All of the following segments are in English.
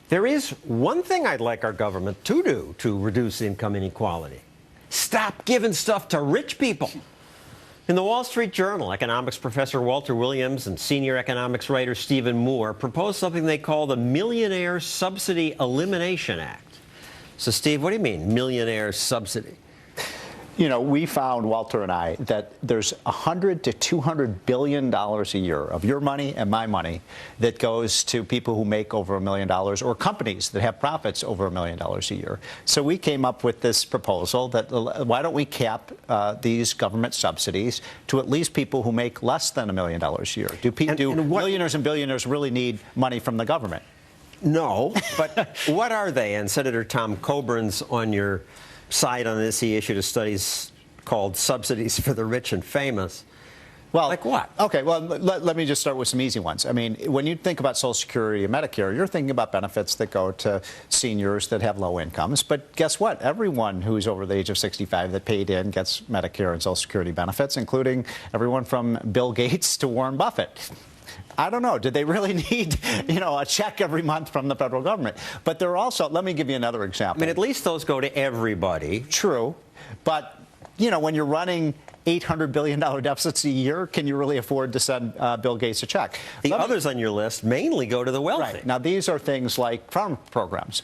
There is one thing I'd like our government to do to reduce income inequality. Stop giving stuff to rich people. In the Wall Street Journal, economics professor Walter Williams and senior economics writer Stephen Moore proposed something they call the Millionaire Subsidy Elimination Act. So, Steve, what do you mean, millionaire subsidy? You know, we found, Walter and I, that there's $100 to $200 billion a year of your money and my money that goes to people who make over $1 million or companies that have profits over $1 million a year. So we came up with this proposal that why don't we cap these government subsidies to at least people who make less than $1 million a year? Do millionaires and billionaires really need money from the government? No, but what are they? And Senator Tom Coburn's on your side on this. He issued a study called Subsidies for the Rich and Famous. Well, like what? Okay, well, let me just start with some easy ones. I mean, when you think about Social Security and Medicare, you're thinking about benefits that go to seniors that have low incomes. But guess what? Everyone who's over the age of 65 that paid in gets Medicare and Social Security benefits, including everyone from Bill Gates to Warren Buffett. I don't know. Did they really need, a check every month from the federal government? But they're also, let me give you another example. I mean, at least those go to everybody. True. But, when you're running $800 billion deficits a year, can you really afford to send Bill Gates a check? The others on your list mainly go to the wealthy. Right. Now, these are things like farm programs.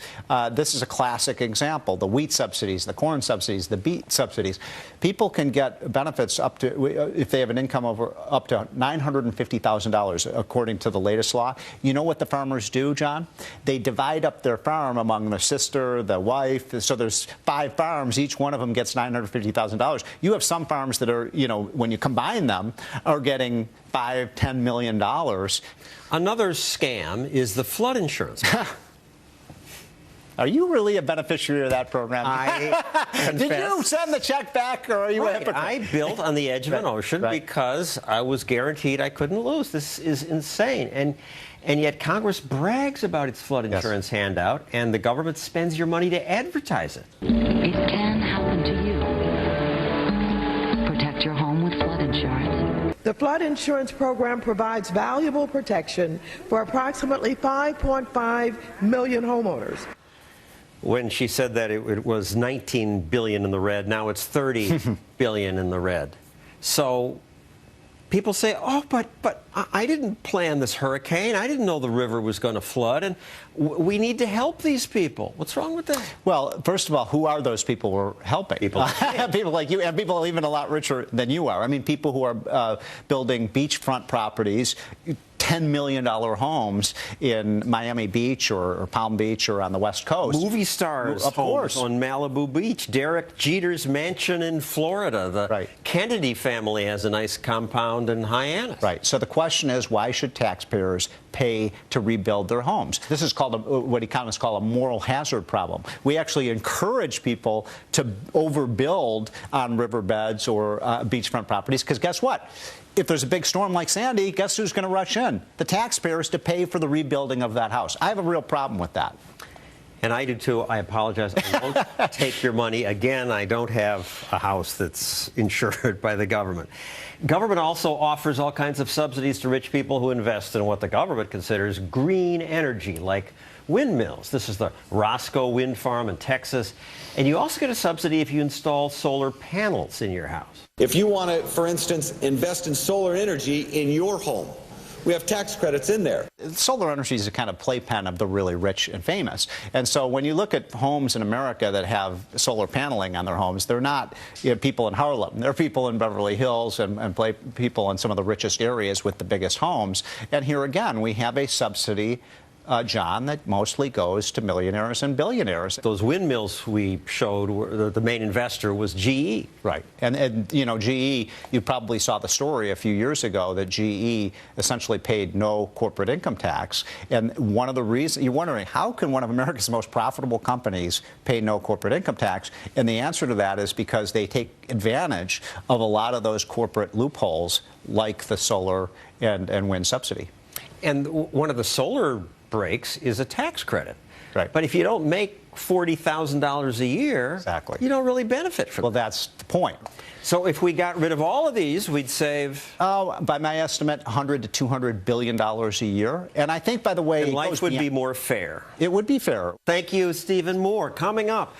This is a classic example. The wheat subsidies, the corn subsidies, the beet subsidies. People can get benefits up to, if they have an income over up to $950,000, according to the latest law. You know what the farmers do, John? They divide up their farm among the sister, the wife. So there's 5 farms. Each one of them gets $950,000. You have some farms that are, when you combine them, are getting $5, $10 million. Another scam is the flood insurance. Are you really a beneficiary of that program? I confess. Did you send the check back, or are you a hypocrite? I built on the edge of an ocean because I was guaranteed I couldn't lose. This is insane. And yet Congress brags about its flood insurance handout, and the government spends your money to advertise it. It can happen to you. Protect your home with flood insurance. The flood insurance program provides valuable protection for approximately 5.5 million homeowners. When she said that it was $19 billion in the red, now it's $30 billion in the red. So people say, oh, but I didn't plan this hurricane. I didn't know the river was going to flood, and we need to help these people. What's wrong with that? Well, first of all, who are those people we're helping? People like you, and people even a lot richer than you are. I mean, people who are building beachfront properties, $10 million homes in Miami Beach or Palm Beach or on the West Coast. Movie stars of course. On Malibu Beach. Derek Jeter's mansion in Florida. The Kennedy family has a nice compound in Hyannis. Right. So the question is, why should taxpayers pay to rebuild their homes? This is called what economists call a moral hazard problem. We actually encourage people to overbuild on riverbeds or beachfront properties because guess what? If there's a big storm like Sandy, guess who's going to rush in? The taxpayers to pay for the rebuilding of that house. I have a real problem with that. And I do too. I apologize. I won't take your money. Again, I don't have a house that's insured by the government. Government also offers all kinds of subsidies to rich people who invest in what the government considers green energy, like windmills. This is the Roscoe Wind Farm in Texas. And you also get a subsidy if you install solar panels in your house. If you want to, for instance, invest in solar energy in your home, we have tax credits in there. Solar energy is a kind of playpen of the really rich and famous. And so when you look at homes in America that have solar paneling on their homes, they're not people in Harlem. They're people in Beverly Hills and people in some of the richest areas with the biggest homes. And here again, we have a subsidy, John, that mostly goes to millionaires and billionaires. Those windmills we showed, the main investor was GE. Right. And GE, you probably saw the story a few years ago that GE essentially paid no corporate income tax. And one of the reasons, you're wondering, how can one of America's most profitable companies pay no corporate income tax? And the answer to that is because they take advantage of a lot of those corporate loopholes like the solar and wind subsidy. And one of the solar breaks is a tax credit. Right. But if you don't make $40,000 a year, Exactly. you don't really benefit from Well, that. that's the point. So if we got rid of all of these, we'd save... Oh, by my estimate, $100 to $200 billion a year. And I think, by the way, and life would be more fair. It would be fairer. Thank you, Stephen Moore. Coming up...